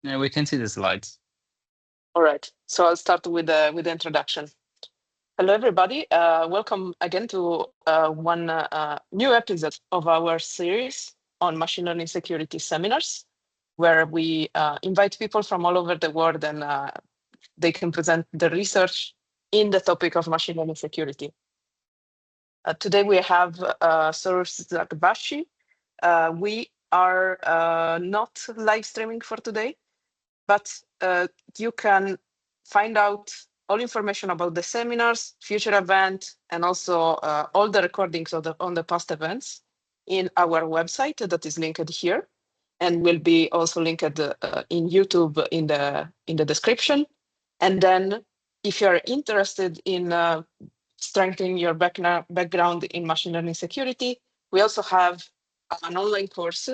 Yeah, we can see the slides. All right, so I'll start with the introduction. Hello, everybody. Welcome again to one new episode of our series on machine learning security seminars, where we invite people from all over the world and they can present the research in the topic of machine learning security. Today we have Soroush Zargarbashi. We are not live streaming for today, but you can find out all information about the seminars, future event, and also all the recordings of on the past events in our website that is linked here, and will be also linked in YouTube in the description. And then, if you are interested in strengthening your background in machine learning security, we also have an online course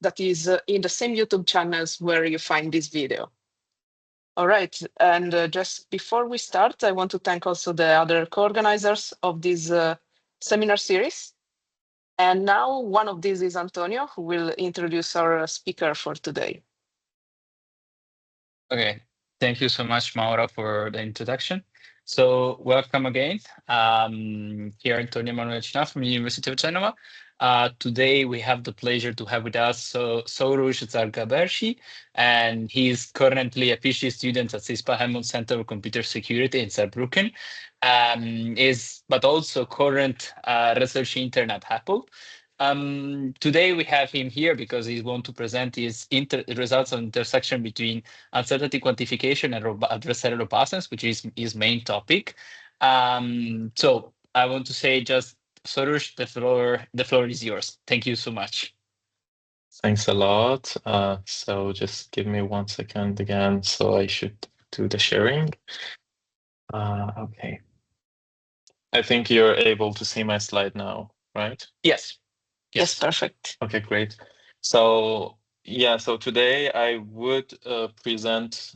that is in the same YouTube channels where you find this video. All right, and just before we start, I want to thank also the other co-organizers of this seminar series. And now one of these is Antonio, who will introduce our speaker for today. Okay, thank you so much, Maura, for the introduction. So welcome again. Here, Antonio Manuel China from the University of Genova. Today, we have the pleasure to have with us Soroush Zargarbashi, and he's currently a PhD student at CISPA Helmut Center of Computer Security in Saarbrücken, but also current research intern at Apple. Today we have him here because he's going to present his results on intersection between uncertainty quantification and adversarial robustness, which is his main topic. So I want to say just, Soroush, the floor is yours. Thank you so much. Thanks a lot. So just give me 1 second again. So I should do the sharing. Okay. I think you're able to see my slide now, right? Yes. Yes, perfect. Okay, great. So yeah, so today I would present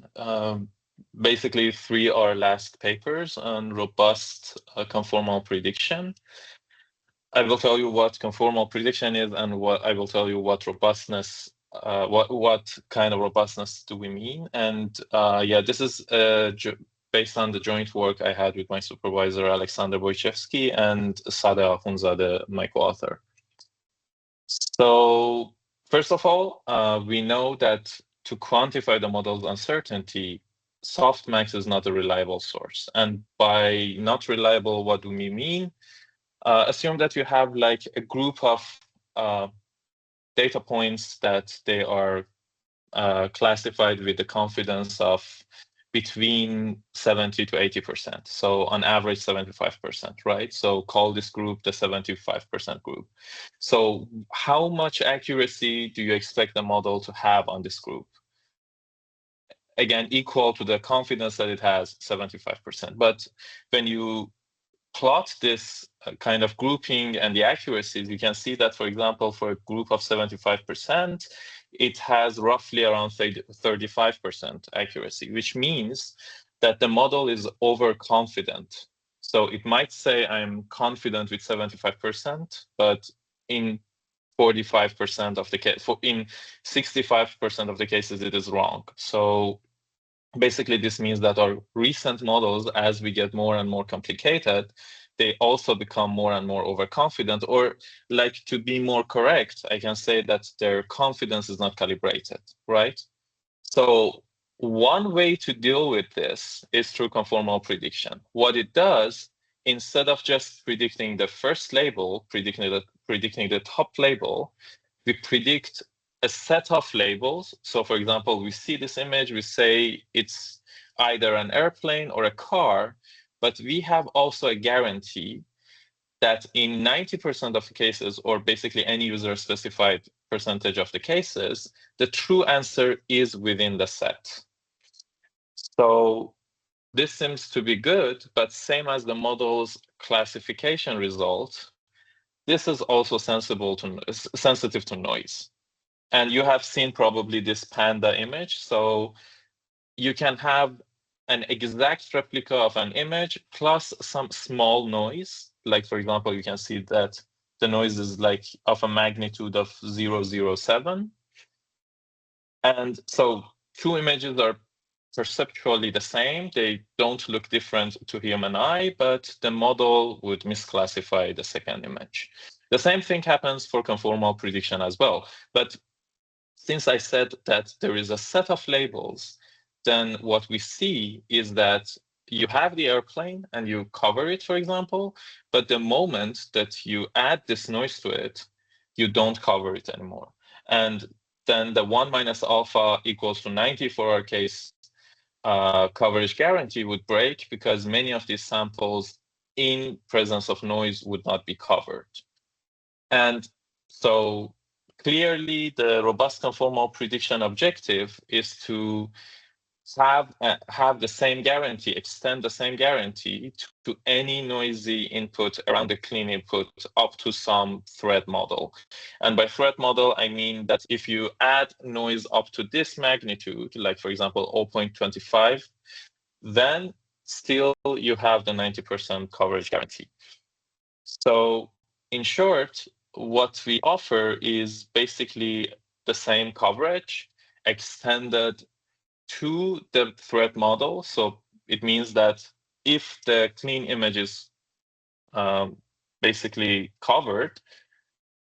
basically 3 our last papers on robust conformal prediction. I will tell you what conformal prediction is, and what I will tell you what robustness, what kind of robustness do we mean. And yeah, this is based on the joint work I had with my supervisor, Alexander Wojciechowski, and Sadeh Akhundzadeh, my co-author. So first of all, we know that to quantify the model's uncertainty, softmax is not a reliable source. And by not reliable, what do we mean? Assume that you have like a group of data points that they are classified with the confidence of between 70 to 80%. So on average, 75%, right? So call this group the 75% group. So how much accuracy do you expect the model to have on this group? Again, equal to the confidence that it has, 75%. But when you plot this kind of grouping and the accuracies, you can see that, for example, for a group of 75%, it has roughly around 35% accuracy, which means that the model is overconfident. So it might say I'm confident with 75%, but in 45% of the case, in 65% of the cases, it is wrong. So basically, this means that our recent models, as we get more and more complicated, they also become more and more overconfident, or like to be more correct, I can say that their confidence is not calibrated, right? So one way to deal with this is through conformal prediction. What it does, instead of just predicting the first label, predicting the top label, we predict a set of labels. So for example, we see this image, we say it's either an airplane or a car, but we have also a guarantee that in 90% of the cases, or basically any user specified percentage of the cases, the true answer is within the set. So this seems to be good, but same as the model's classification result, this is also sensitive to noise. And you have seen probably this panda image. So you can have an exact replica of an image plus some small noise. Like, for example, you can see that the noise is like of a magnitude of 0.007. And so two images are perceptually the same. They don't look different to human eye, but the model would misclassify the second image. The same thing happens for conformal prediction as well. But since I said that there is a set of labels, then what we see is that you have the airplane and you cover it, for example, but the moment that you add this noise to it, you don't cover it anymore. And then the 1 minus alpha equals to 90 for our case coverage guarantee would break because many of these samples in presence of noise would not be covered. And so clearly the robust conformal prediction objective is to have the same guarantee, extend the same guarantee to any noisy input around the clean input up to some threat model. And by threat model, I mean that if you add noise up to this magnitude, like for example, 0.25, then still you have the 90% coverage guarantee. So in short, what we offer is basically the same coverage extended to the threat model. So it means that if the clean image is basically covered,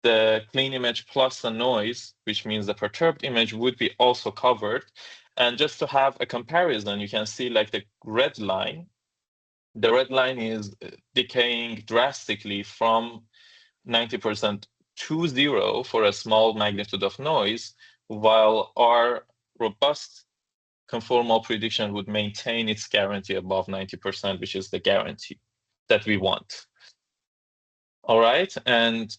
the clean image plus the noise, which means the perturbed image, would be also covered. And just to have a comparison, you can see like the red line. The red line is decaying drastically from 90% to 0 for a small magnitude of noise, while our robust conformal prediction would maintain its guarantee above 90%, which is the guarantee that we want. All right, and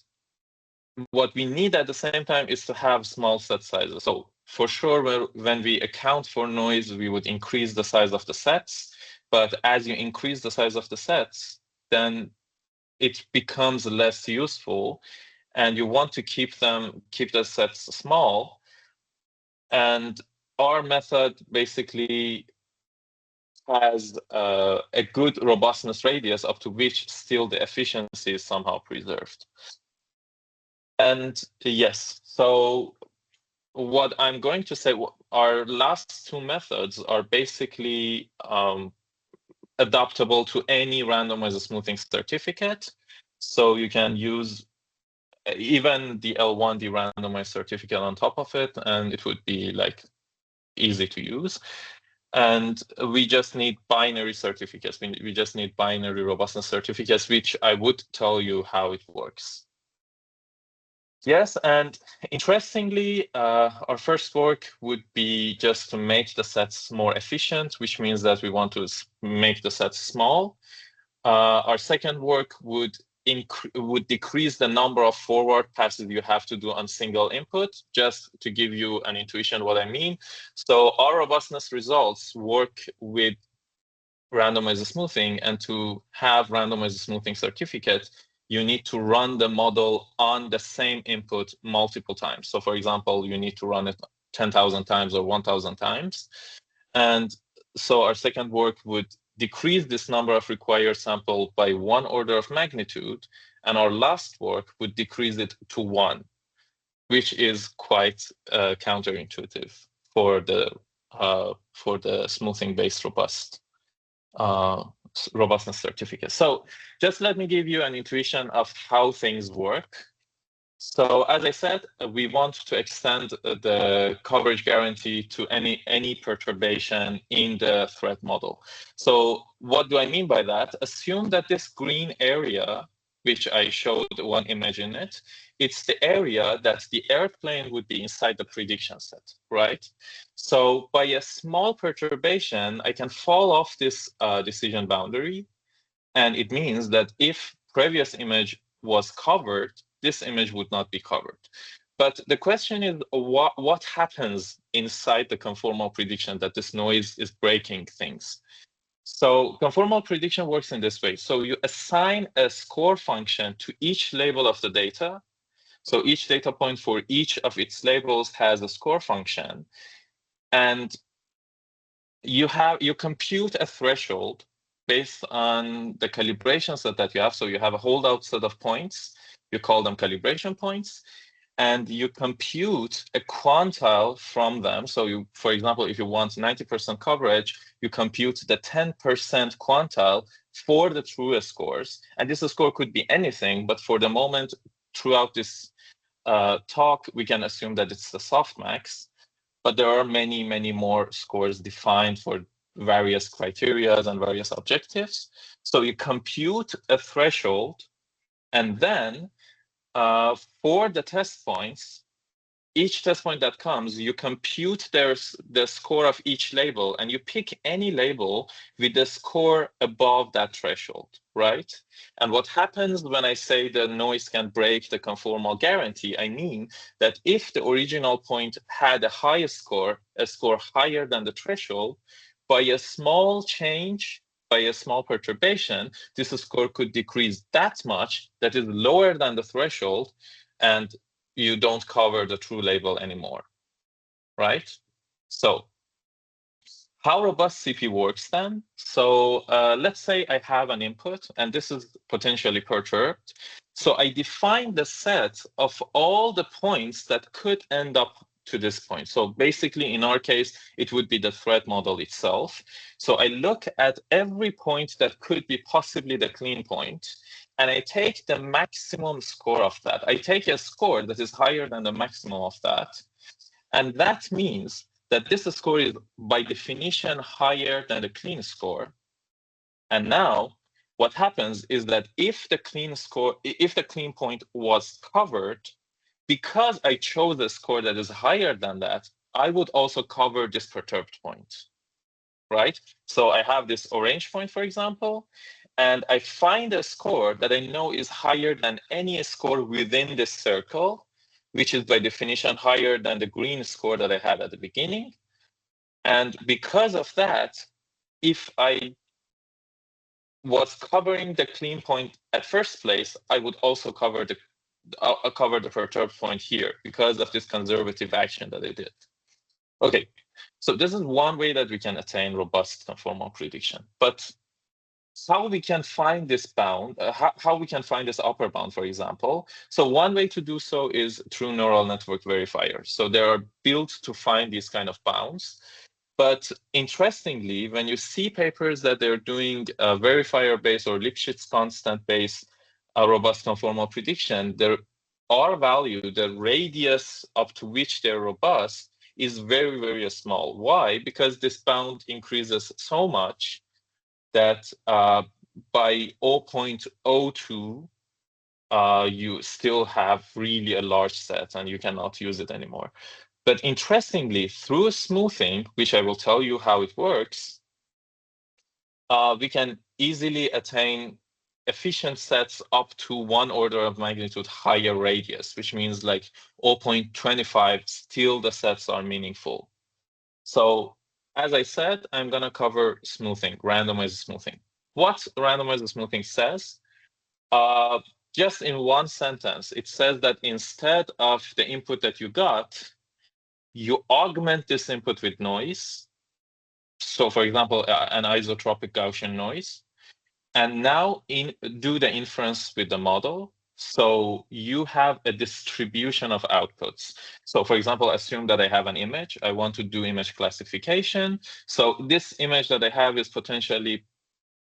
what we need at the same time is to have small set sizes. So for sure, when we account for noise, we would increase the size of the sets. But as you increase the size of the sets, then it becomes less useful, and you want to keep the sets small. And our method basically has a good robustness radius up to which still the efficiency is somehow preserved. And yes, so what I'm going to say, our last two methods are basically adaptable to any randomized smoothing certificate. So you can use even the L1, the randomized certificate on top of it, and it would be like easy to use. And we just need binary certificates. We just need binary robustness certificates, which I would tell you how it works. Yes, and interestingly, our first work would be just to make the sets more efficient, which means that we want to make the sets small. Our second work would decrease the number of forward passes you have to do on single input, just to give you an intuition what I mean. So our robustness results work with randomized smoothing, and to have randomized smoothing certificate, you need to run the model on the same input multiple times. So for example, you need to run it 10,000 times or 1,000 times. And so our second work would decrease this number of required sample by 1 order of magnitude, and our last work would decrease it to 1, which is quite counterintuitive for the smoothing-based robustness certificate. So just let me give you an intuition of how things work. So as I said, we want to extend the coverage guarantee to any perturbation in the threat model. So what do I mean by that? Assume that this green area, which I showed one image in it, it's the area that the airplane would be inside the prediction set, right? So by a small perturbation, I can fall off this decision boundary. And it means that if previous image was covered, this image would not be covered. But the question is, what happens inside the conformal prediction that this noise is breaking things? So conformal prediction works in this way. So you assign a score function to each label of the data. So each data point for each of its labels has a score function. And you compute a threshold based on the calibration set that you have. So you have a holdout set of points. You call them calibration points. and you compute a quantile from them. So you, for example, if you want 90% coverage, you compute the 10% quantile for the truest scores. And this score could be anything, but for the moment, throughout this talk, we can assume that it's the softmax. But there are many, many more scores defined for various criteria and various objectives. So you compute a threshold, and then for the test points, each test point that comes, you compute the score of each label, and you pick any label with the score above that threshold, right? And what happens when I say the noise can break the conformal guarantee, I mean that if the original point had a higher score, a score higher than the threshold, by a small change, by a small perturbation, this score could decrease that much that is lower than the threshold, and you don't cover the true label anymore, right? So how robust CP works then? So let's say I have an input, and this is potentially perturbed. So I define the set of all the points that could end up to this point. So basically, in our case, it would be the threat model itself. So I look at every point that could be possibly the clean point, and I take the maximum score of that. I take a score that is higher than the maximum of that. And that means that this score is by definition higher than the clean score. And now what happens is that if the clean point was covered, because I chose a score that is higher than that, I would also cover this perturbed point, right? So I have this orange point, for example, and I find a score that I know is higher than any score within this circle, which is by definition higher than the green score that I had at the beginning. And because of that, if I was covering the clean point at first place, I would also cover the perturbed point here because of this conservative action that I did. Okay, so this is one way that we can attain robust conformal prediction. But how we can find this bound, how we can find this upper bound, for example. So one way to do so is through neural network verifiers. So they are built to find these kind of bounds. But interestingly, when you see papers that they're doing verifier-based or Lipschitz constant-based robust conformal prediction, their R value, the radius up to which they're robust, is very, very small. Why? Because this bound increases so much that by 0.02, you still have really a large set and you cannot use it anymore. But interestingly, through smoothing, which I will tell you how it works, we can easily attain efficient sets up to 1 order of magnitude higher radius, which means like 0.25, still the sets are meaningful. So as I said, I'm going to cover smoothing, randomized smoothing. What randomized smoothing says? Just in one sentence, it says that instead of the input that you got, you augment this input with noise. So for example, an isotropic Gaussian noise. And now do the inference with the model. So you have a distribution of outputs. So for example, assume that I have an image. I want to do image classification. So this image that I have is potentially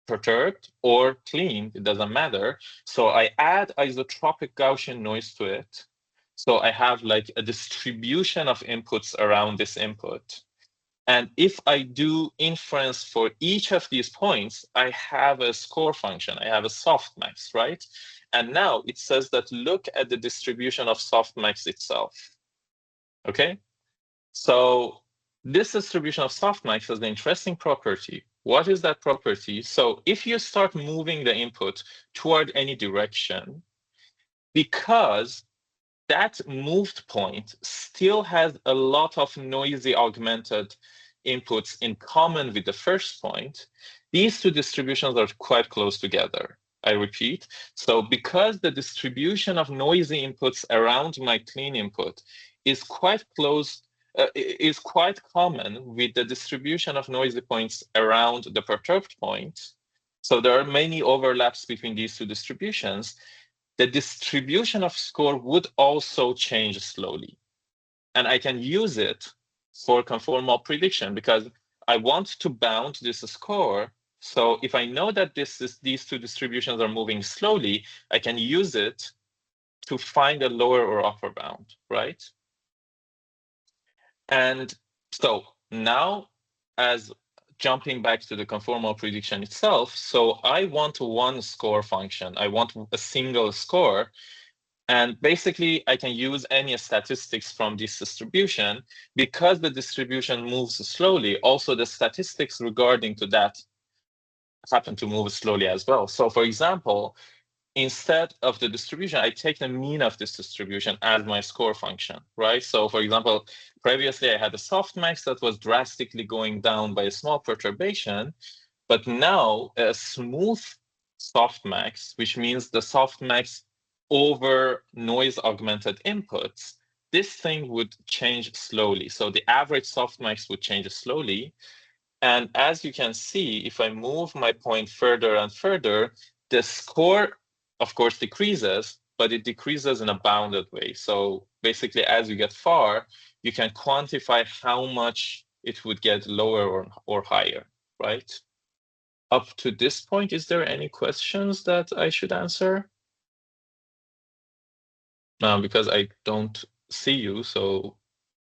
perturbed or clean, it doesn't matter. So I add isotropic Gaussian noise to it. So I have like a distribution of inputs around this input. And if I do inference for each of these points, I have a score function. I have a softmax, right? And now it says that look at the distribution of softmax itself. Okay? So this distribution of softmax has an interesting property. What is that property? So if you start moving the input toward any direction, because that moved point still has a lot of noisy augmented inputs in common with the first point, these two distributions are quite close together. I repeat, so because the distribution of noisy inputs around my clean input is quite close, is quite common with the distribution of noisy points around the perturbed point. So there are many overlaps between these two distributions. the distribution of score would also change slowly. And I can use it for conformal prediction because I want to bound this score. So if I know that these two distributions are moving slowly, I can use it to find a lower or upper bound, right? And so now, as jumping back to the conformal prediction itself, so I want one score function. I want a single score. And basically, I can use any statistics from this distribution. Because the distribution moves slowly, also the statistics regarding to that happen to move slowly as well. So for example, instead of the distribution, I take the mean of this distribution as my score function, right? So for example, previously I had a softmax that was drastically going down by a small perturbation, but now a smooth softmax, which means the softmax over noise augmented inputs, this thing would change slowly. So the average softmax would change slowly. And as you can see, if I move my point further and further, the score, of course, decreases, but it decreases in a bounded way. So basically, as you get far, you can quantify how much it would get lower or higher, right? Up to this point, is there any questions that I should answer? Because I don't see you, so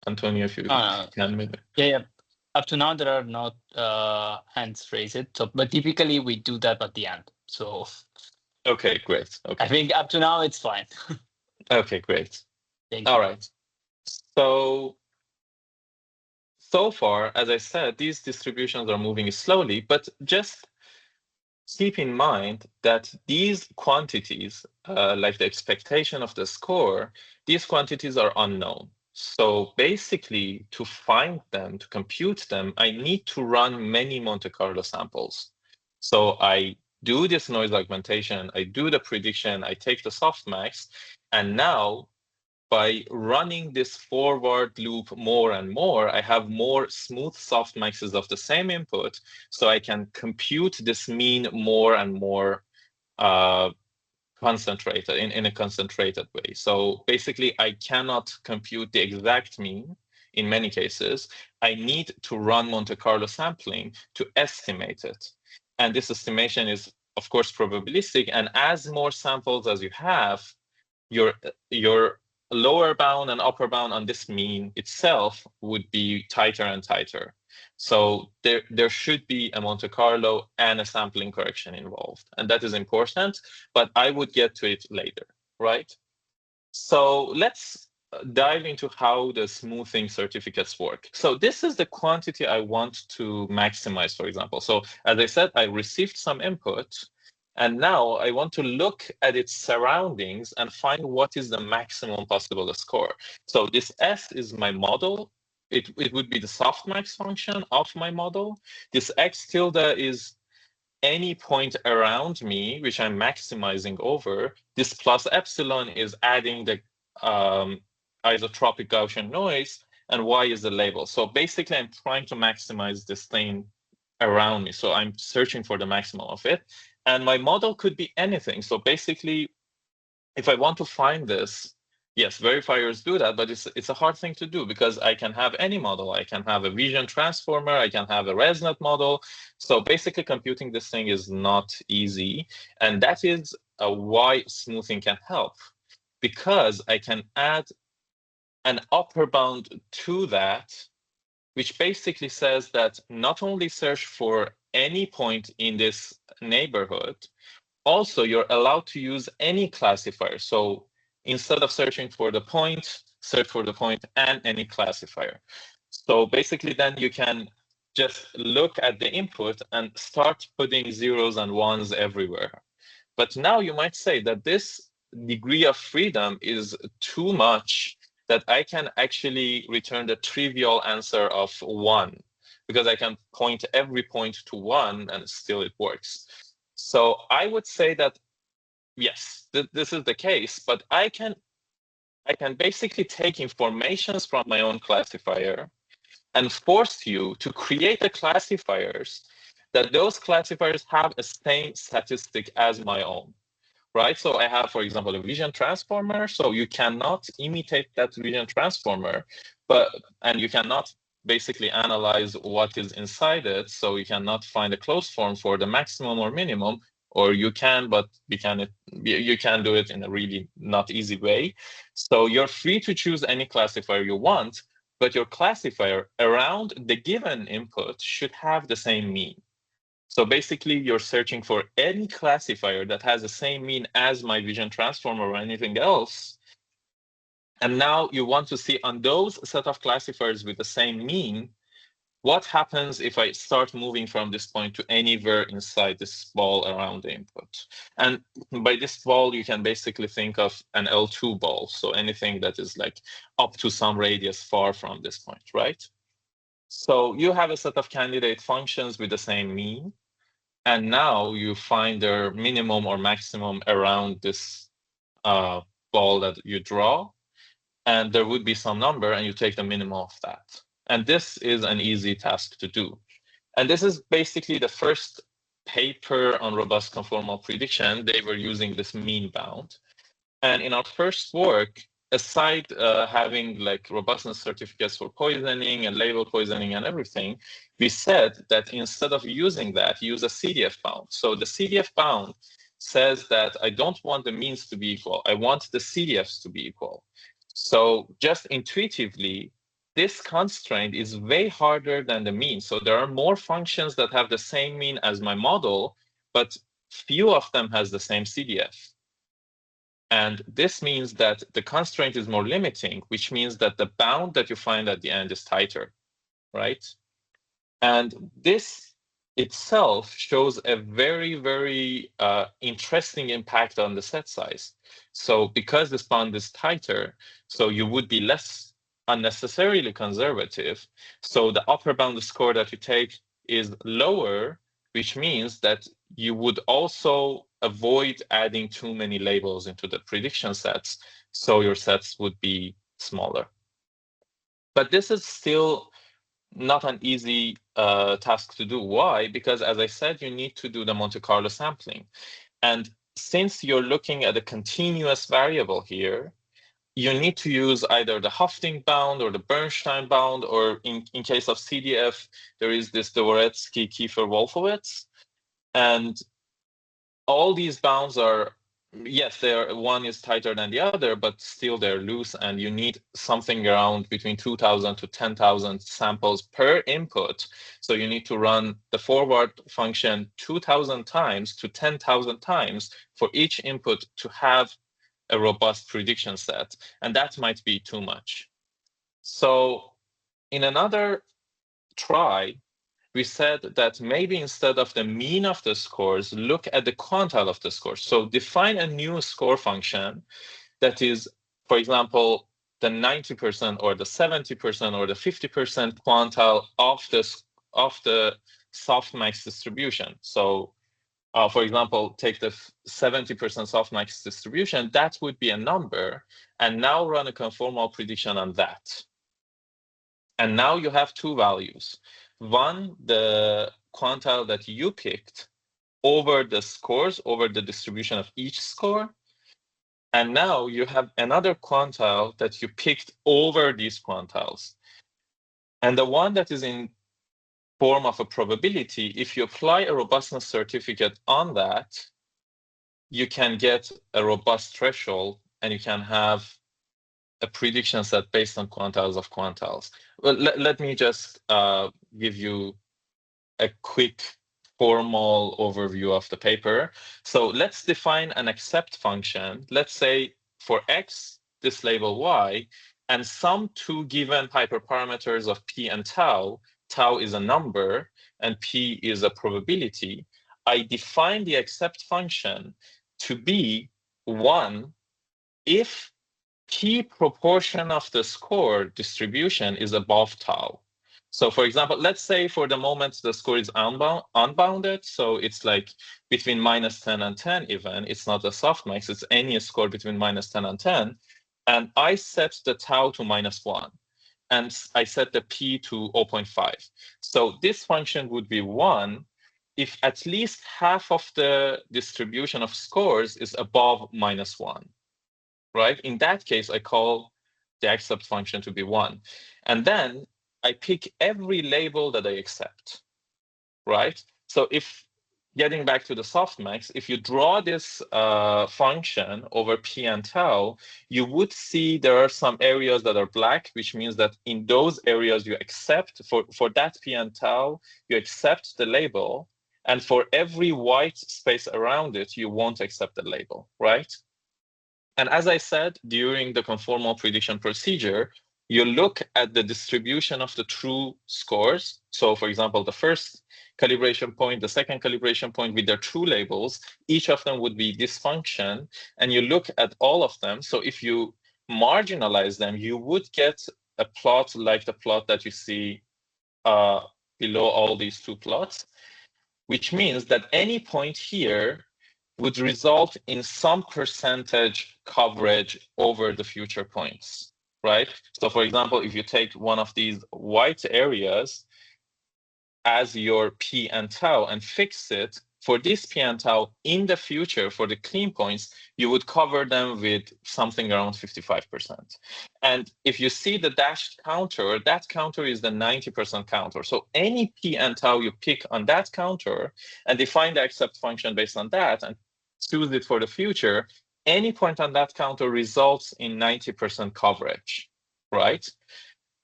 Antonio, if you can maybe. Yeah. Up to now, there are not hands raised. So, but typically we do that at the end. So. Okay, great. Okay. I think up to now it's fine. Okay, great. Thank you. All right. So far, as I said, these distributions are moving slowly, but just keep in mind that these quantities, like the expectation of the score, these quantities are unknown. So basically, to find them, to compute them, I need to run many Monte Carlo samples. So I do this noise augmentation, I do the prediction, I take the softmax, and now by running this forward loop more and more, I have more smooth softmaxes of the same input, so I can compute this mean more and more concentrated in a concentrated way. So basically, I cannot compute the exact mean in many cases. I need to run Monte Carlo sampling to estimate it. And this estimation is, of course, probabilistic. And as more samples as you have, your lower bound and upper bound on this mean itself would be tighter and tighter. So there should be a Monte Carlo and a sampling correction involved. And that is important, but I would get to it later, right? So let's dive into how the smoothing certificates work. So this is the quantity I want to maximize, for example. So as I said, I received some input, and now I want to look at its surroundings and find what is the maximum possible score. So this S is my model. It would be the softmax function of my model. This X tilde is any point around me, which I'm maximizing over. This plus epsilon is adding the isotropic Gaussian noise, and Y is the label. So basically, I'm trying to maximize this thing around me. So I'm searching for the maximum of it. And my model could be anything. So basically, if I want to find this, yes, verifiers do that, but it's a hard thing to do because I can have any model. I can have a vision transformer. I can have a ResNet model. So basically, computing this thing is not easy. And that is why smoothing can help, because I can add an upper bound to that, which basically says that not only search for any point in this neighborhood, also you're allowed to use any classifier. So instead of searching for the point, search for the point and any classifier. So basically then you can just look at the input and start putting zeros and ones everywhere. But now you might say that this degree of freedom is too much, that I can actually return the trivial answer of 1, because I can point every point to 1 and still it works. So I would say that, yes, this is the case, but I can basically take informations from my own classifier and force you to create the classifiers that those classifiers have a same statistic as my own. right? So I have, for example, a vision transformer. So you cannot imitate that vision transformer, and you cannot basically analyze what is inside it. So you cannot find a closed form for the maximum or minimum, or you can, but you can do it in a really not easy way. So you're free to choose any classifier you want, but your classifier around the given input should have the same mean. So basically, you're searching for any classifier that has the same mean as my vision transformer or anything else. And now you want to see on those set of classifiers with the same mean, what happens if I start moving from this point to anywhere inside this ball around the input? And by this ball, you can basically think of an L2 ball. So anything that is like up to some radius far from this point, right? So you have a set of candidate functions with the same mean. And now you find their minimum or maximum around this ball that you draw. And there would be some number, and you take the minimum of that. And this is an easy task to do. And this is basically the first paper on robust conformal prediction. They were using this mean bound. And in our first work, aside having like robustness certificates for poisoning and label poisoning and everything, we said that instead of using that, use a CDF bound. So the CDF bound says that I don't want the means to be equal. I want the CDFs to be equal. So just intuitively, this constraint is way harder than the mean. So there are more functions that have the same mean as my model, but few of them has the same CDF. And this means that the constraint is more limiting, which means that the bound that you find at the end is tighter, right? And this itself shows a very, very interesting impact on the set size. So because this bound is tighter, so you would be less unnecessarily conservative. So the upper bound score that you take is lower, which means that you would also avoid adding too many labels into the prediction sets. So your sets would be smaller. But this is still not an easy task to do. Why? Because as I said, you need to do the Monte Carlo sampling. And since you're looking at a continuous variable here, you need to use either the Hafting bound or the Bernstein bound, or in case of CDF, there is this Dvoretsky, Kiefer, Wolfowitz. And all these bounds are, yes, one is tighter than the other, but still they're loose, and you need something around between 2,000 to 10,000 samples per input. So you need to run the forward function 2,000 times to 10,000 times for each input to have a robust prediction set, and that might be too much. So in another try, we said that maybe instead of the mean of the scores, look at the quantile of the scores. So define a new score function that is, for example, the 90% or the 70% or the 50% quantile of the softmax distribution. So for example, take the 70% softmax distribution, that would be a number, and now run a conformal prediction on that. And now you have two values. One, the quantile that you picked over the scores, over the distribution of each score. And now you have another quantile that you picked over these quantiles. And the one that is in form of a probability, if you apply a robustness certificate on that, you can get a robust threshold, and you can have a prediction set based on quantiles of quantiles. Well, let me just give you a quick formal overview of the paper. So let's define an accept function. Let's say for x, this label y, and some two given hyperparameters of p and tau. Tau is a number, and p is a probability. I define the accept function to be 1 if p proportion of the score distribution is above tau. So for example, let's say for the moment the score is unbounded. So it's like between -10 and 10 even. It's not a softmax, it's any score between -10 and 10. And I set the tau to -1. And I set the p to 0.5. So this function would be 1 if at least half of the distribution of scores is above -1, right? In that case, I call the accept function to be 1. And then I pick every label that I accept, right? So if, getting back to the softmax, if you draw this function over p and tau, you would see there are some areas that are black, which means that in those areas you accept, for that p and tau, you accept the label. And for every white space around it, you won't accept the label, right? And as I said, during the conformal prediction procedure, you look at the distribution of the true scores. So for example, the first calibration point, the second calibration point with their true labels, each of them would be this function, and you look at all of them. So if you marginalize them, you would get a plot like the plot that you see below all these two plots, which means that any point here would result in some percentage coverage over the future points, right? So for example, if you take one of these white areas as your P and tau and fix it, for this P and tau in the future, for the clean points, you would cover them with something around 55%. And if you see the dashed counter, that counter is the 90% counter. So any P and tau you pick on that counter and define the accept function based on that and choose it for the future, any point on that counter results in 90% coverage, right?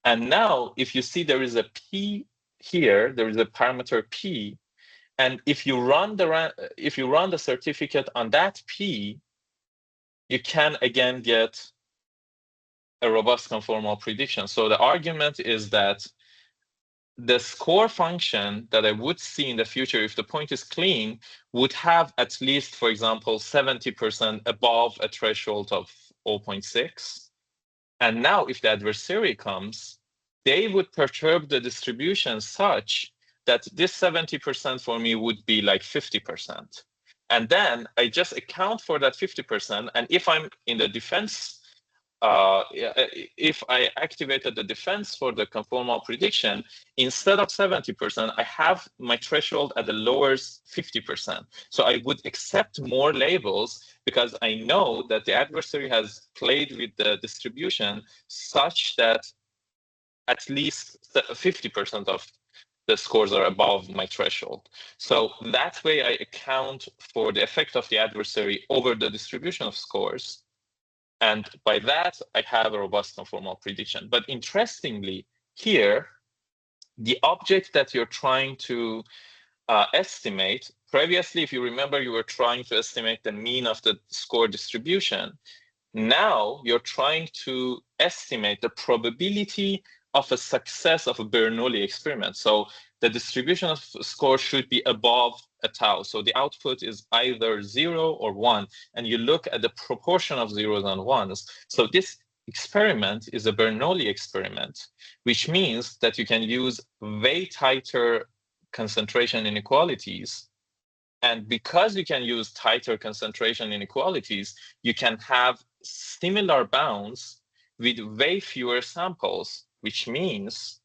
And now if you see there is a P here, there is a parameter P, and if you run the certificate on that P, you can again get a robust conformal prediction. So the argument is that the score function that I would see in the future, if the point is clean, would have at least, for example, 70% above a threshold of 0.6. And now if the adversary comes, they would perturb the distribution such that this 70% for me would be like 50%. And then I just account for that 50%. And if I'm in the defense, if I activated the defense for the conformal prediction, instead of 70%, I have my threshold at the lower 50%. So I would accept more labels because I know that the adversary has played with the distribution such that at least 50% of the scores are above my threshold. So that way I account for the effect of the adversary over the distribution of scores. And by that, I have a robust conformal prediction. But interestingly, here, the object that you're trying to estimate, previously, if you remember, you were trying to estimate the mean of the score distribution. Now you're trying to estimate the probability of a success of a Bernoulli experiment. So the distribution of score should be above a tau. So the output is either 0 or 1, and you look at the proportion of zeros and ones. So this experiment is a Bernoulli experiment, which means that you can use way tighter concentration inequalities. And because you can use tighter concentration inequalities, you can have similar bounds with way fewer samples, which means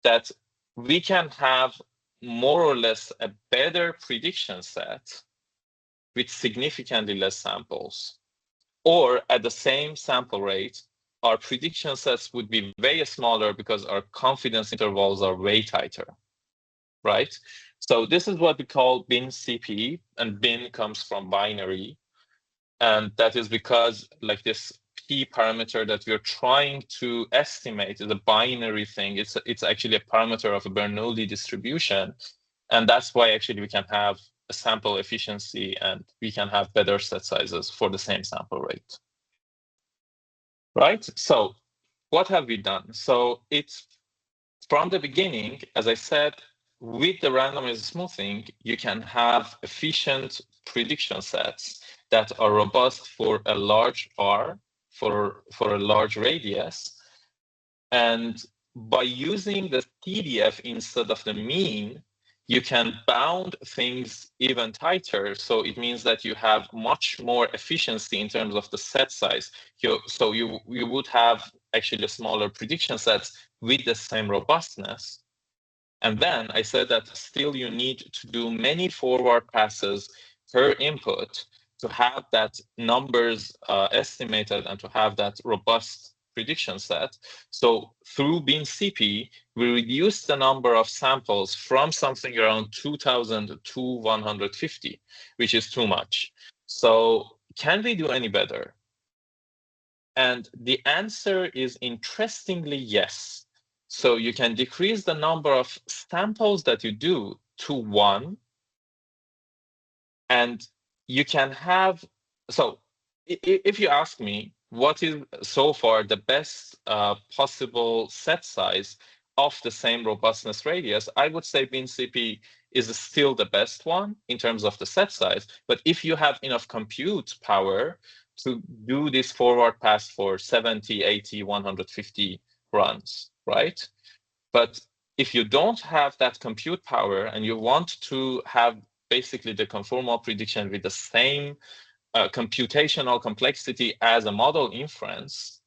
that we can have more or less a better prediction set with significantly less samples. Or at the same sample rate, our prediction sets would be way smaller because our confidence intervals are way tighter, right? So this is what we call bin CP, and bin comes from binary. And that is because like this P parameter that we're trying to estimate is a binary thing. It's actually a parameter of a Bernoulli distribution. And that's why actually we can have a sample efficiency and we can have better set sizes for the same sample rate. Right? So what have we done? So it's from the beginning, as I said, with the randomized smoothing, you can have efficient prediction sets that are robust for a large R, for a large radius. And by using the TDF instead of the mean, you can bound things even tighter. So it means that you have much more efficiency in terms of the set size. So you would have actually smaller prediction sets with the same robustness. And then I said that still you need to do many forward passes per input to have that numbers estimated and to have that robust prediction set. So through BinCP, we reduced the number of samples from something around 2000 to 150, which is too much. So can we do any better? And the answer is interestingly yes. So you can decrease the number of samples that you do to 1, and you can have, so if you ask me what is so far the best possible set size of the same robustness radius, I would say BinCP is still the best one in terms of the set size. But if you have enough compute power to do this forward pass for 70, 80, 150 runs, right? But if you don't have that compute power and you want to have basically the conformal prediction with the same computational complexity as a model inference,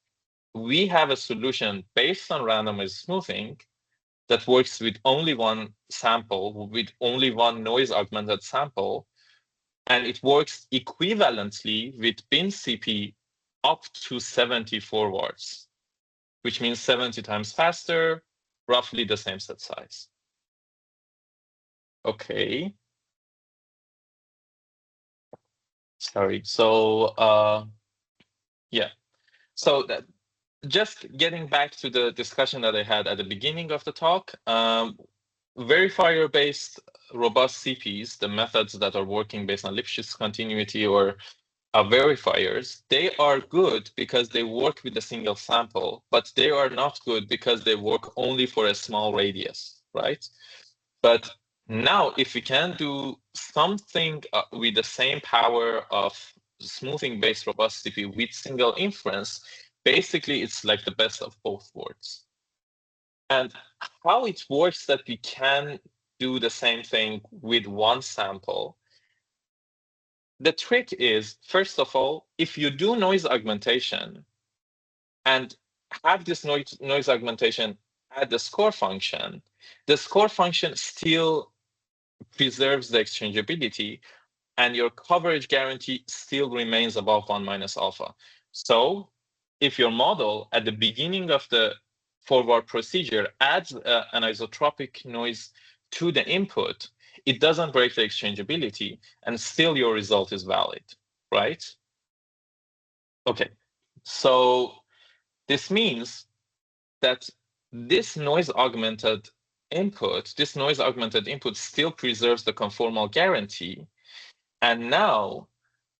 we have a solution based on randomized smoothing that works with only one sample, with only one noise augmented sample, and it works equivalently with BinCP up to 70 forwards, which means 70 times faster, roughly the same set size. Okay. Sorry. So yeah. So that, just getting back to the discussion that I had at the beginning of the talk, verifier-based robust CPs, the methods that are working based on Lipschitz continuity or verifiers, they are good because they work with a single sample, but they are not good because they work only for a small radius, right? But now, if we can do something with the same power of smoothing-based robust CP with single inference, basically it's like the best of both worlds. And how it works that we can do the same thing with one sample, the trick is, first of all, if you do noise augmentation and have this noise augmentation at the score function, the score function still preserves the exchangeability and your coverage guarantee still remains above 1 minus alpha. So if your model at the beginning of the forward procedure adds an isotropic noise to the input, it doesn't break the exchangeability and still your result is valid, right? Okay, so this means that this noise augmented input still preserves the conformal guarantee. And now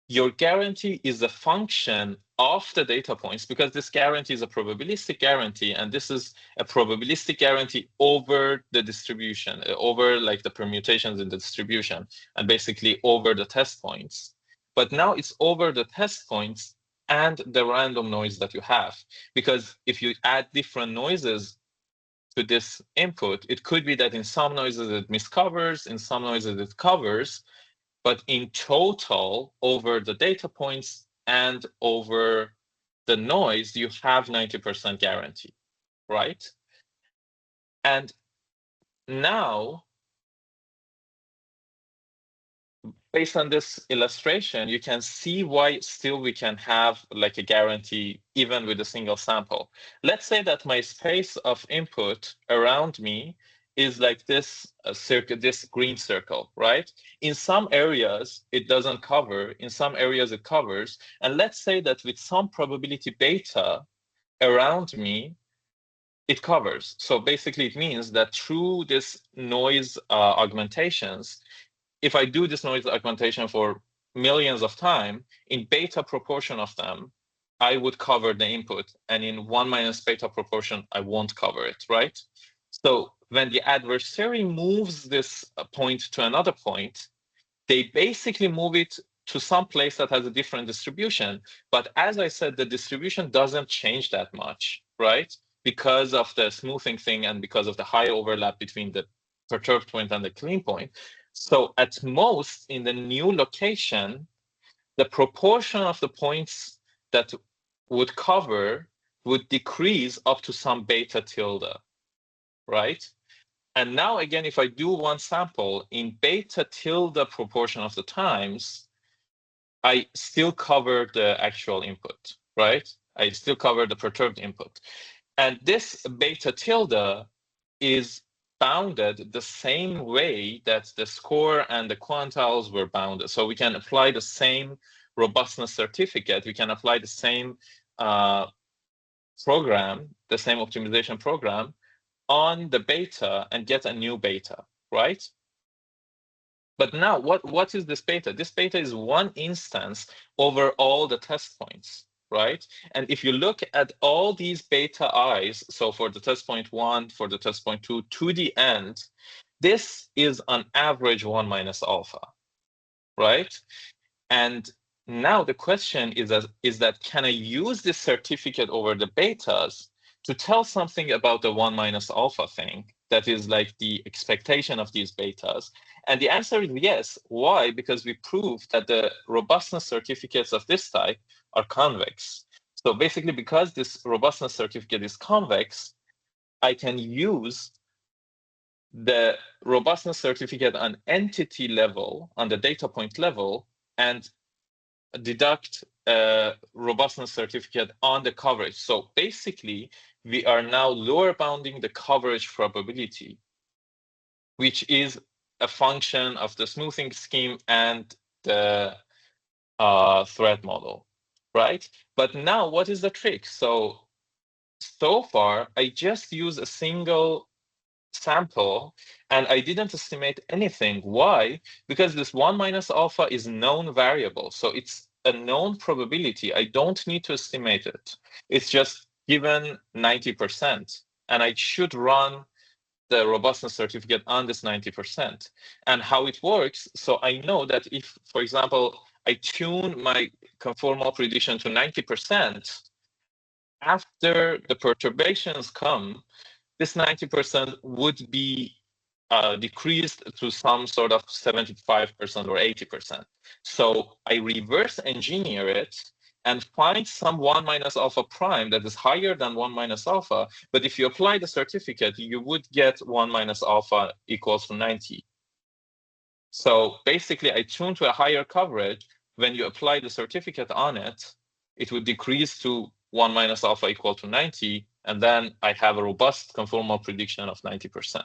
your guarantee is a function of the data points, because this guarantee is a probabilistic guarantee, and this is a probabilistic guarantee over the distribution, over like the permutations in the distribution, and basically over the test points. But now it's over the test points and the random noise that you have, because if you add different noises to this input, it could be that in some noises it miscovers, in some noises it covers, but in total, over the data points and over the noise, you have 90% guarantee, right? And now, based on this illustration, you can see why still we can have like a guarantee even with a single sample. Let's say that my space of input around me is like this circle, this green circle, right? In some areas, it doesn't cover. In some areas, it covers. And let's say that with some probability beta around me, it covers. So basically, it means that through this noise augmentations, if I do this noise augmentation for millions of time, in beta proportion of them, I would cover the input. And in 1 minus beta proportion, I won't cover it, right? So when the adversary moves this point to another point, they basically move it to some place that has a different distribution. But as I said, the distribution doesn't change that much, right? Because of the smoothing thing and because of the high overlap between the perturbed point and the clean point. So at most, in the new location, the proportion of the points that would cover would decrease up to some beta tilde, right? And now again, if I do one sample in beta tilde proportion of the times, I still cover the actual input, right? I still cover the perturbed input. And this beta tilde is bounded the same way that the score and the quantiles were bounded. So we can apply the same robustness certificate. We can apply the same program, the same optimization program on the beta and get a new beta, right? But now, what is this beta? This beta is one instance over all the test points, right? And if you look at all these beta i's, so for the test point 1, for the test point 2, to the end, this is on average 1 minus alpha, right? And now the question is that can I use this certificate over the betas to tell something about the 1 minus alpha thing that is like the expectation of these betas? And the answer is yes. Why? Because we proved that the robustness certificates of this type are convex. So basically, because this robustness certificate is convex, I can use the robustness certificate on entity level, on the data point level, and deduct a robustness certificate on the coverage. So basically, we are now lower bounding the coverage probability, which is a function of the smoothing scheme and the threat model, right? But now what is the trick? So far, I just use a single sample and I didn't estimate anything. Why? Because this 1 minus alpha is known variable. So it's a known probability. I don't need to estimate it. It's just given 90%. And I should run the robustness certificate on this 90%. And how it works, so I know that if, for example, I tune my conformal prediction to 90%, after the perturbations come, this 90% would be decreased to some sort of 75% or 80%. So I reverse engineer it and find some 1 minus alpha prime that is higher than 1 minus alpha. But if you apply the certificate, you would get 1 minus alpha equals to 90. So basically, I tune to a higher coverage. When you apply the certificate on it, it would decrease to 1 minus alpha equal to 90. And then I have a robust conformal prediction of 90%.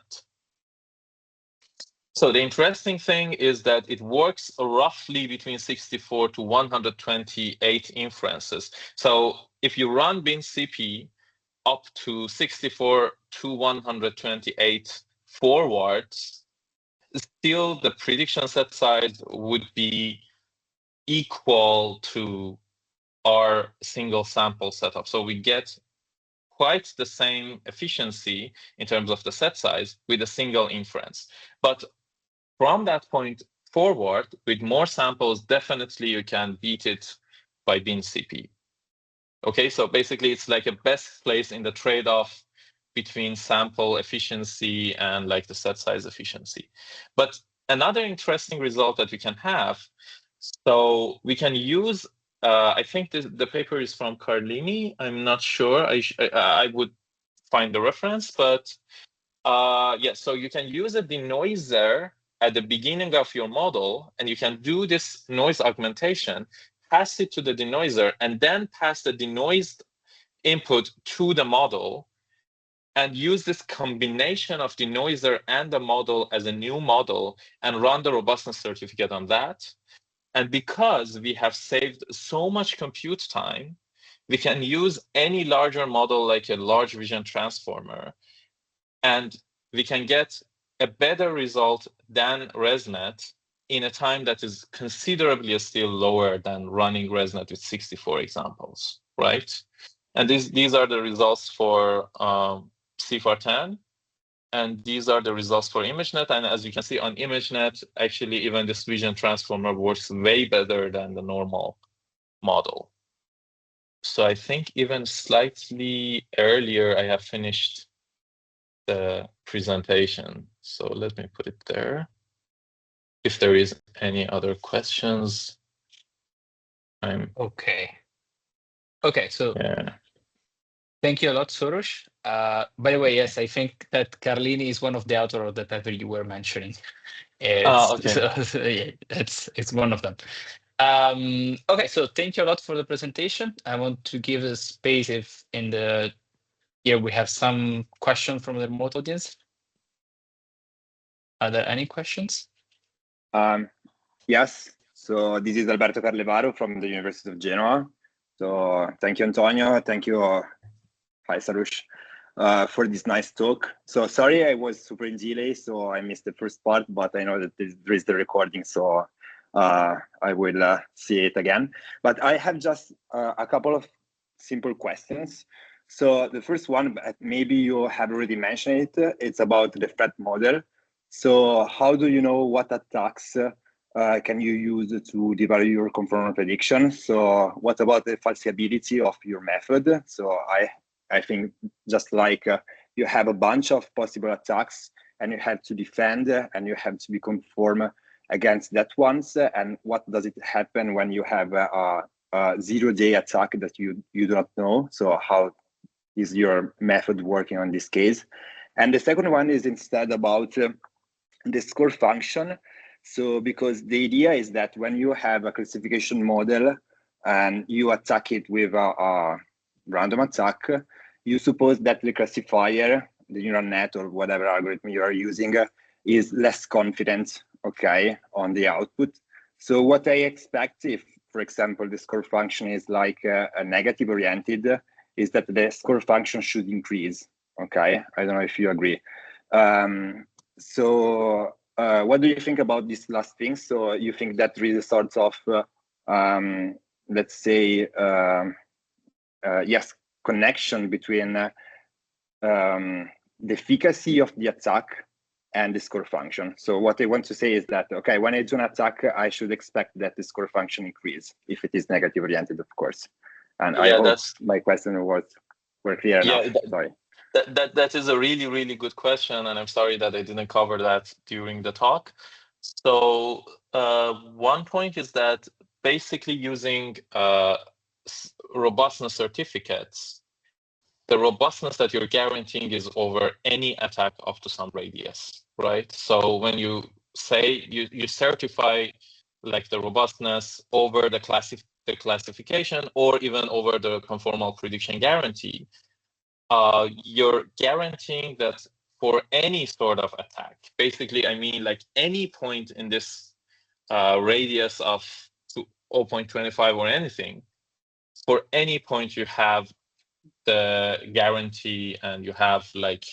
So the interesting thing is that it works roughly between 64 to 128 inferences. So if you run BinCP up to 64 to 128 forwards, still the prediction set size would be equal to our single sample setup. So we get quite the same efficiency in terms of the set size with a single inference. But from that point forward, with more samples, definitely you can beat it by BinCP. Okay, so basically it's like a best place in the trade-off between sample efficiency and like the set size efficiency. But another interesting result that we can have, so we can use, I think the paper is from Carlini. I'm not sure. I would find the reference, but yeah, so you can use a denoiser at the beginning of your model, and you can do this noise augmentation, pass it to the denoiser, and then pass the denoised input to the model, and use this combination of denoiser and the model as a new model, and run the robustness certificate on that. And because we have saved so much compute time, we can use any larger model like a large vision transformer, and we can get a better result than ResNet in a time that is considerably still lower than running ResNet with 64 examples, right? And these are the results for CFAR10, and these are the results for ImageNet. And as you can see on ImageNet, actually even this vision transformer works way better than the normal model. So I think even slightly earlier, I have finished the presentation. So let me put it there. If there is any other questions, I'm okay. Okay, so yeah. Thank you a lot, Soroush. By the way, yes, I think that Carlini is one of the author of the paper you were mentioning. It's Okay. so yeah, it's one of them. Okay, so thank you a lot for the presentation. I want to give a space if in the here we have some questions from the remote audience. Are there any questions? Yes. So this is Alberto Carlevaro from the University of Genoa. So thank you, Antonio. Thank you, hi, Soroush, for this nice talk. So sorry, I was super in delay, so I missed the first part, but I know that there is the recording, so I will see it again. But I have just a couple of simple questions. So the first one, maybe you have already mentioned it, it's about the threat model. So how do you know what attacks can you use to develop your conformal prediction? So what about the falsifiability of your method? So I think just like you have a bunch of possible attacks and you have to defend and you have to be conform against that ones. And what does it happen when you have a 0-day attack that you do not know? So how is your method working on this case? And the second one is instead about the score function. So because the idea is that when you have a classification model and you attack it with a random attack, you suppose that the classifier, the neural net or whatever algorithm you are using is less confident, okay, on the output. So what I expect if, for example, the score function is like a negative oriented, is that the score function should increase, okay? I don't know if you agree. So what do you think about this last thing? So you think that there is a sort of, let's say, yes, connection between the efficacy of the attack and the score function. So what I want to say is that, okay, when I do an attack, I should expect that the score function increase if it is negative oriented, of course. And I hope my question were clear enough. Sorry. That is a really, really good question, and I'm sorry that I didn't cover that during the talk. So one point is that basically using robustness certificates, the robustness that you're guaranteeing is over any attack up to some radius, right? So when you say you certify like the robustness over the classification or even over the conformal prediction guarantee, you're guaranteeing that for any sort of attack, basically, I mean, like any point in this radius of 0.25 or anything, for any point you have the guarantee and you have like,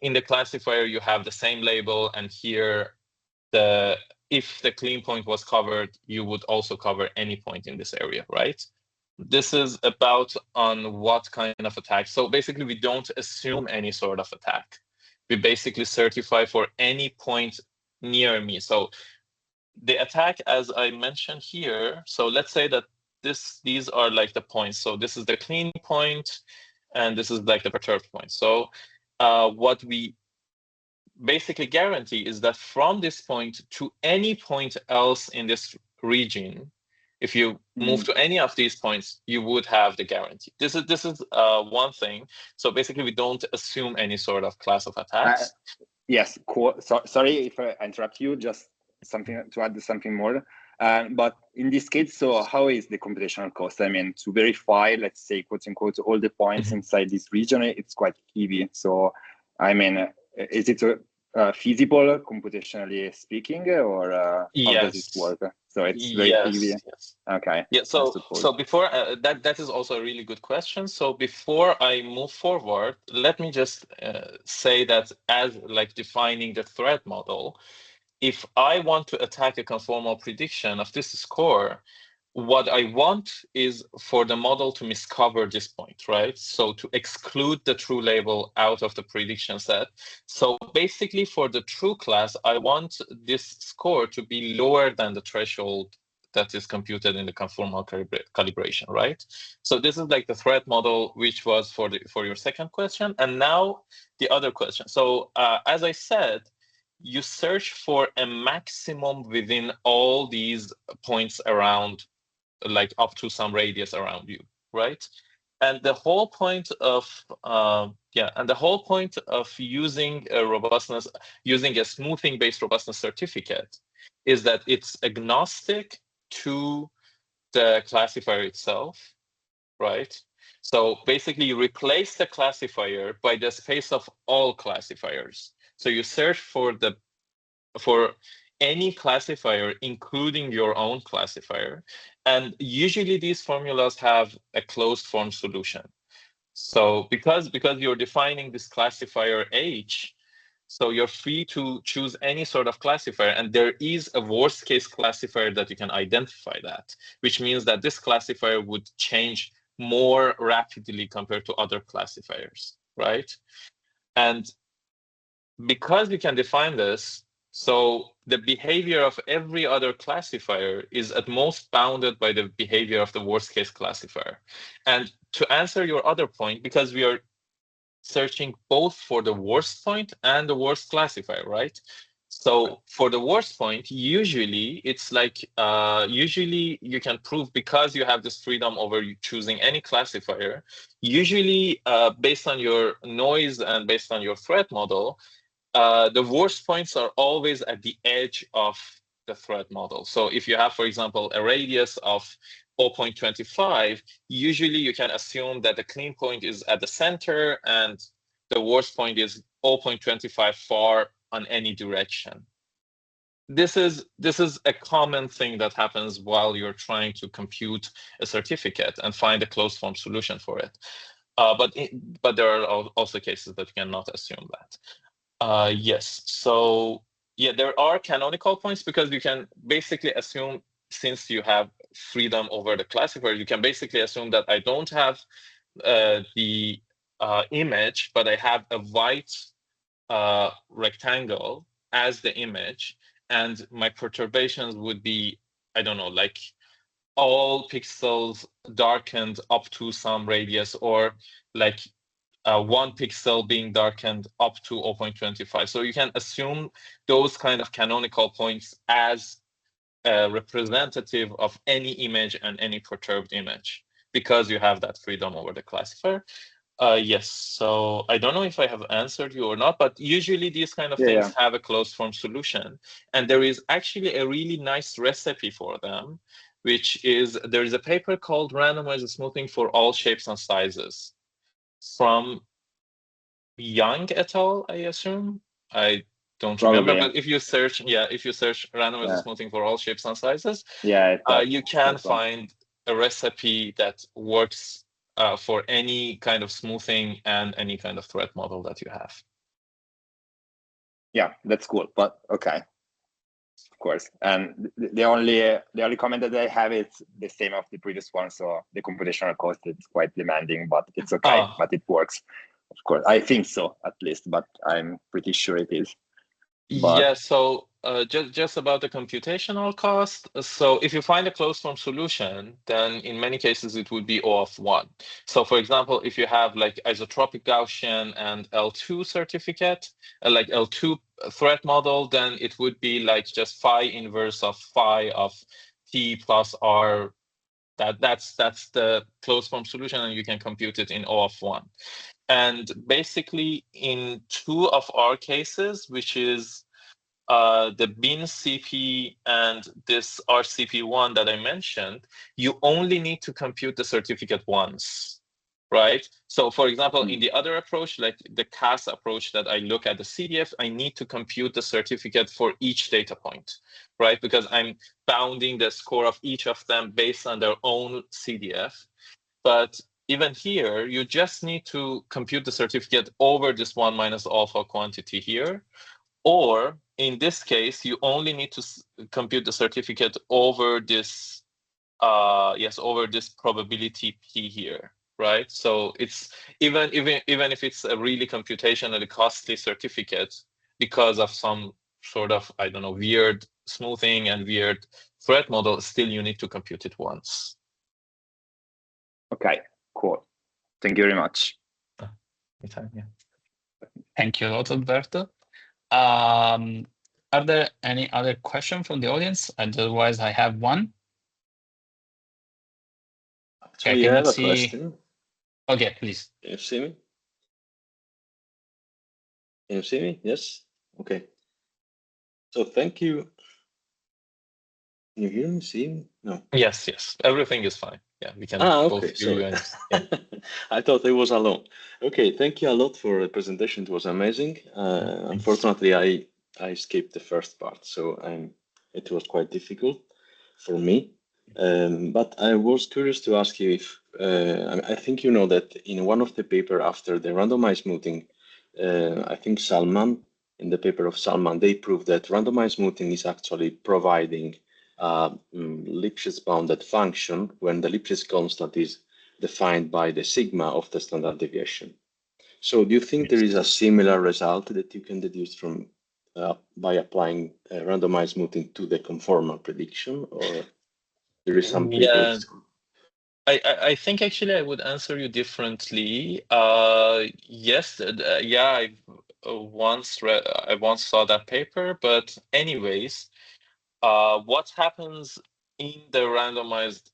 in the classifier, you have the same label, and here, if the clean point was covered, you would also cover any point in this area, right? This is about on what kind of attack. So basically, we don't assume any sort of attack. We basically certify for any point near me. So the attack, as I mentioned here, so let's say that these are like the points. So this is the clean point, and this is like the perturbed point. So what we basically guarantee is that from this point to any point else in this region, if you move to any of these points, you would have the guarantee. This is one thing. So basically, we don't assume any sort of class of attacks. Yes, cool. So, sorry if I interrupt you. Just something to add something more. But in this case, so how is the computational cost? I mean, to verify, let's say, quote unquote, all the points inside this region, it's quite heavy. So, I mean, is it feasible computationally speaking, or how does it work? So it's very heavy. Yes. Okay. Yeah. So before that is also a really good question. So before I move forward, let me just say that as like defining the threat model, if I want to attack a conformal prediction of this score, what I want is for the model to miscover this point, right? So to exclude the true label out of the prediction set. So basically for the true class, I want this score to be lower than the threshold that is computed in the conformal calibration, right? So this is like the threat model, which was for your second question. And now the other question. So as I said, you search for a maximum within all these points around, like up to some radius around you, right? And the whole point of using a robustness, using a smoothing-based robustness certificate, is that it's agnostic to the classifier itself, right? So basically, you replace the classifier by the space of all classifiers. So you search for any classifier, including your own classifier. And usually these formulas have a closed form solution. So because you're defining this classifier H, so you're free to choose any sort of classifier, and there is a worst case classifier that you can identify that, which means that this classifier would change more rapidly compared to other classifiers, right? And because you can define this, so the behavior of every other classifier is at most bounded by the behavior of the worst case classifier. And to answer your other point, because we are searching both for the worst point and the worst classifier, right? So for the worst point, usually it's like, usually you can prove, because you have this freedom over choosing any classifier, usually based on your noise and based on your threat model, the worst points are always at the edge of the threat model. So if you have, for example, a radius of 0.25, usually you can assume that the clean point is at the center and the worst point is 0.25 far on any direction. This is a common thing that happens while you're trying to compute a certificate and find a closed form solution for it. But there are also cases that you cannot assume that. Yes, so yeah, there are canonical points, because you can basically assume, since you have freedom over the classifier, you can basically assume that I don't have the image, but I have a white rectangle as the image, and my perturbations would be, I don't know, like all pixels darkened up to some radius, or like 1 pixel being darkened up to 0.25. So you can assume those kind of canonical points as representative of any image and any perturbed image, because you have that freedom over the classifier. Yes, so I don't know if I have answered you or not, but usually these kind of things have a closed form solution. And there is actually a really nice recipe for them, which is, there is a paper called Randomized Smoothing for All Shapes and Sizes from Young et al., I assume. I don't remember, but if you search, randomized smoothing for all shapes and sizes, you can find a recipe that works for any kind of smoothing and any kind of threat model that you have. Yeah, that's cool. But okay, of course. And the only comment that I have is the same of the previous one. So the computational cost is quite demanding, but it's okay. But it works. Of course, I think so, at least, but I'm pretty sure it is. But yeah, so just about the computational cost. So if you find a closed form solution, then in many cases it would be O of 1. So for example, if you have like isotropic Gaussian and L2 certificate, like L2 threat model, then it would be like just phi inverse of phi of t plus r. That's the closed form solution, and you can compute it in O of 1. And basically, in 2 of our cases, which is the bin CP and this RCP1 that I mentioned, you only need to compute the certificate once, right? So for example, in the other approach, like the CAS approach that I look at the CDF, I need to compute the certificate for each data point, right? Because I'm bounding the score of each of them based on their own CDF. But even here, you just need to compute the certificate over this 1 minus alpha quantity here. Or in this case, you only need to compute the certificate over this, over this probability P here, right? So it's even if it's a really computationally costly certificate, because of some sort of, I don't know, weird smoothing and weird threat model, still you need to compute it once. Okay, cool. Thank you very much. Yeah. Thank you a lot, Alberto. Are there any other questions from the audience? Otherwise, I have one. So we have a question. Okay, please. Can you see me? Can you see me? Yes? Okay. So thank you. Can you hear me, see me? No. Yes. Everything is fine. Yeah, we can Okay. both hear you. Sorry. And, yeah. I thought I was alone. Okay, thank you a lot for the presentation. It was amazing. Unfortunately, I skipped the first part, so it was quite difficult for me. But I was curious to ask you if I think you know that in one of the paper after the randomized smoothing, I think Salman, in the paper of Salman, they proved that randomized smoothing is actually providing Lipschitz bounded function when the Lipschitz constant is defined by the sigma of the standard deviation. So do you think there is a similar result that you can deduce from by applying randomized smoothing to the conformal prediction, or there is some Yeah, previous? I think actually I would answer you differently. Yes, yeah, I once saw that paper, but anyways, what happens in the randomized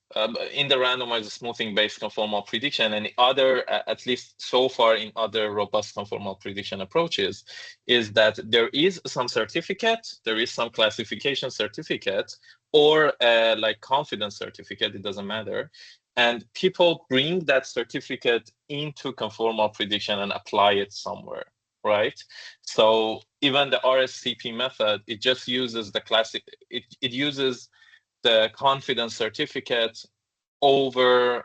smoothing based conformal prediction and other at least so far in other robust conformal prediction approaches is that there is some certificate, there is some classification certificate, or like confidence certificate, it doesn't matter, and people bring that certificate into conformal prediction and apply it somewhere, right? So even the RSCP method, it just uses the classic, it uses the confidence certificate over,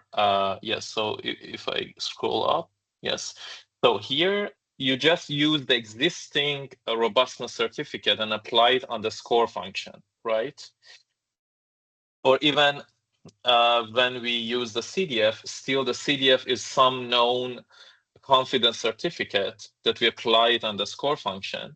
yes, so if I scroll up, yes. So here you just use the existing robustness certificate and apply it on the score function, right? Or even when we use the CDF, still the CDF is some known confidence certificate that we apply it on the score function.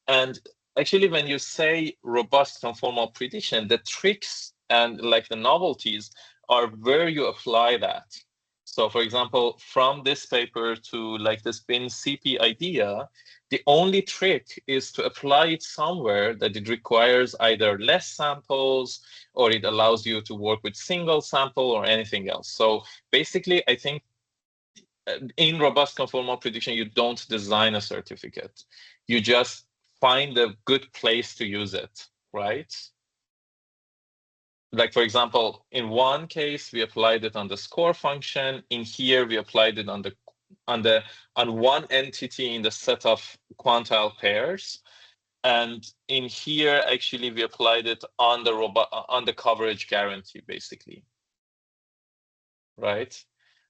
And actually, when you say robust conformal prediction, the tricks and like the novelties are where you apply that. So for example, from this paper to like this bin CP idea, the only trick is to apply it somewhere that it requires either less samples or it allows you to work with single sample or anything else. So basically, I think in robust conformal prediction, you don't design a certificate. You just find a good place to use it, right? Like for example, in one case, we applied it on the score function. In here, we applied it on one entity in the set of quantile pairs. And in here, actually, we applied it on the coverage guarantee, basically, right?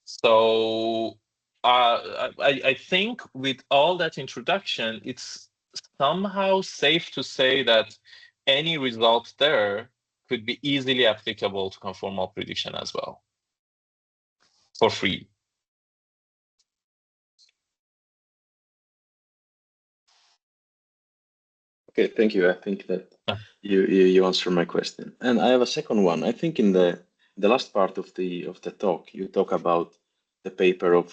So I think with all that introduction, it's somehow safe to say that any result there could be easily applicable to conformal prediction as well, for free. Okay, thank you. I think that you answered my question, and I have a second one. I think in the last part of the talk, you talk about the paper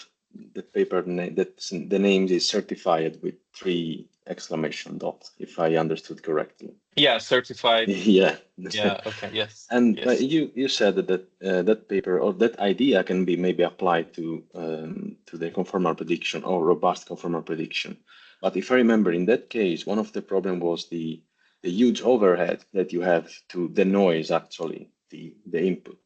that the name is certified with 3 exclamation dots, if I understood correctly. Yeah, certified. Yeah. Yeah. Okay. Yes. And yes. you said that that paper or that idea can be maybe applied to the conformal prediction or robust conformal prediction. But if I remember, in that case, one of the problem was the huge overhead that you have to the noise, actually, the input.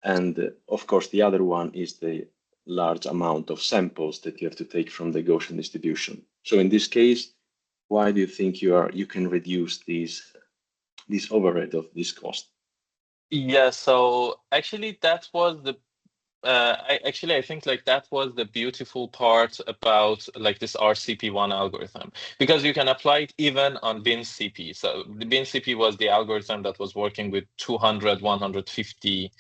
And of course, the other one is the large amount of samples that you have to take from the Gaussian distribution. So in this case, why do you think you can reduce this overhead of this cost? Yeah. So actually, that was the I think like that was the beautiful part about like this RCP1 algorithm, because you can apply it even on BinCP. So the BinCP was the algorithm that was working with 200, 150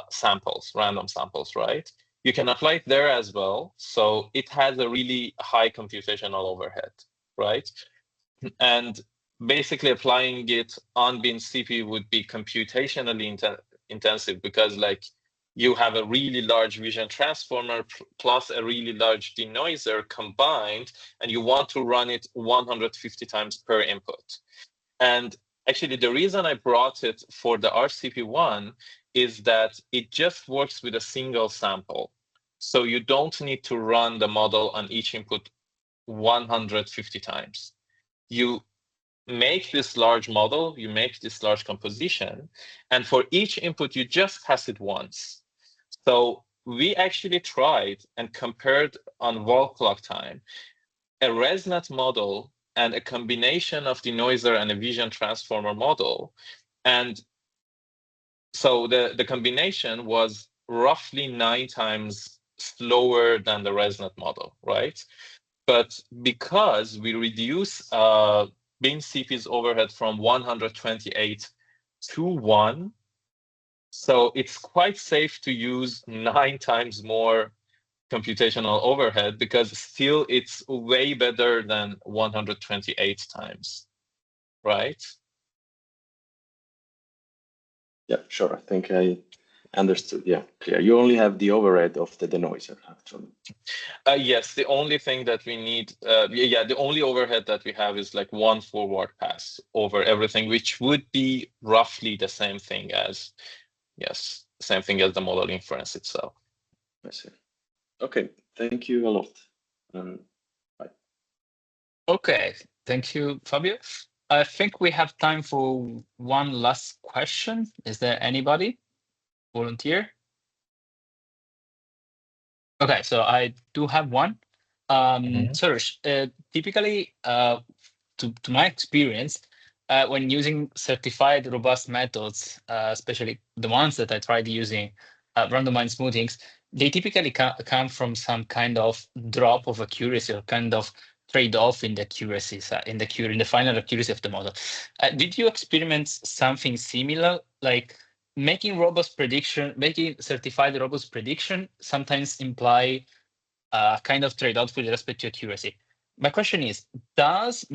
samples, random samples, right? You can apply it there as well. So it has a really high computational overhead, right? And basically applying it on BinCP would be computationally intensive, because like you have a really large vision transformer plus a really large denoiser combined, and you want to run it 150 times per input. And actually, the reason I brought it for the RCP1 is that it just works with a single sample. So you don't need to run the model on each input 150 times. You make this large model, you make this large composition, and for each input, you just pass it once. So we actually tried and compared on wall clock time a ResNet model and a combination of denoiser and a vision transformer model. And so the combination was roughly 9 times slower than the ResNet model, right? But because we reduce bin CP's overhead from 128 to 1, so it's quite safe to use 9 times more computational overhead, because still it's way better than 128 times, right? Yeah, sure. I think I understood. Yeah, clear. You only have the overhead of the denoiser, actually. Yes, the only thing that we need, the only overhead that we have is like one forward pass over everything, which would be roughly the same thing as, same thing as the model inference itself. I see. Okay, thank you a lot. Bye. Okay, thank you, Fabio. I think we have time for one last question. Is there anybody? Volunteer? Okay, so I do have one. Soroush, typically, to my experience, when using certified robust methods, especially the ones that I tried using, randomized smoothings, they typically come from some kind of drop of accuracy or kind of trade-off in the accuracy, in the final accuracy of the model. Did you experiment something similar, like making certified robust prediction sometimes imply kind of trade-off with respect to accuracy? My question is, is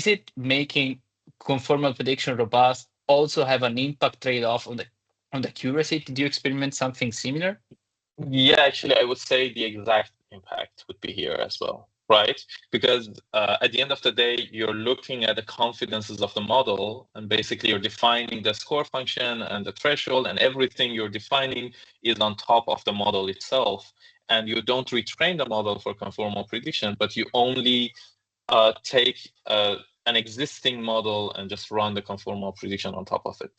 it making conformal prediction robust also have an impact trade-off on the accuracy? Did you experiment something similar? Yeah, actually, I would say the exact impact would be here as well, right? Because at the end of the day, you're looking at the confidences of the model, and basically you're defining the score function and the threshold, and everything you're defining is on top of the model itself. And you don't retrain the model for conformal prediction, but you only take an existing model and just run the conformal prediction on top of it.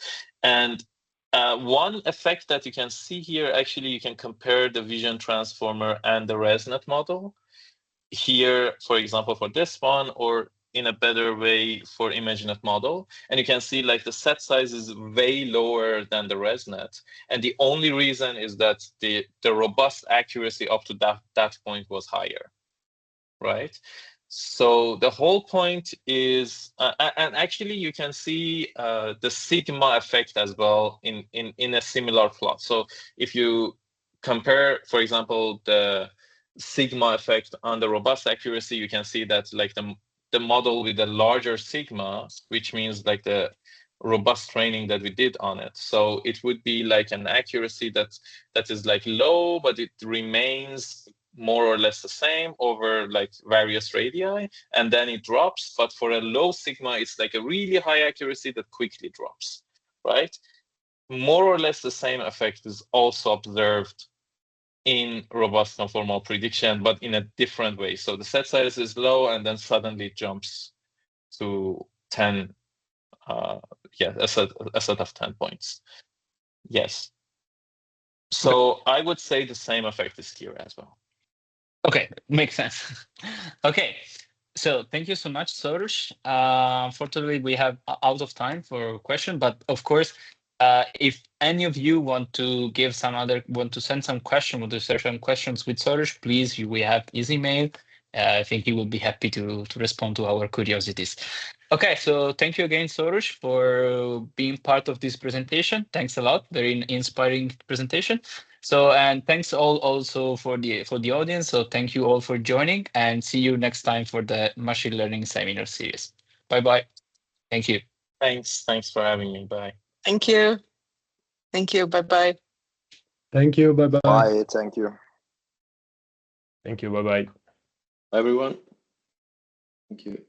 And one effect that you can see here, actually, you can compare the vision transformer and the ResNet model. Here, for example, for this one, or in a better way for ImageNet model. And you can see like the set size is way lower than the ResNet. And the only reason is that the robust accuracy up to that point was higher, right? So the whole point is, and actually you can see the sigma effect as well in a similar plot. So if you compare, for example, the sigma effect on the robust accuracy, you can see that like the model with the larger sigma, which means like the robust training that we did on it. So it would be like an accuracy that is like low, but it remains more or less the same over like various radii, and then it drops. But for a low sigma, it's like a really high accuracy that quickly drops, right? More or less the same effect is also observed in robust conformal prediction, but in a different way. So the set size is low, and then suddenly it jumps to 10, a set of 10 points. Yes. So I would say the same effect is here as well. Okay, makes sense. Okay, so thank you so much, Soroush. Unfortunately, we have out of time for question, but of course, if any of you want to send some question, want to share some questions with Soroush, please, we have his email. I think he will be happy to respond to our curiosities. Okay, so thank you again, Soroush, for being part of this presentation. Thanks a lot. Very inspiring presentation. So, and thanks all also for the audience. So thank you all for joining, and see you next time for the machine learning seminar series. Bye bye. Thank you. Thanks for having me. Bye. Thank you. Thank you. Bye bye. Thank you. Bye bye. Bye. Thank you. Thank you. Bye bye. Everyone. Thank you.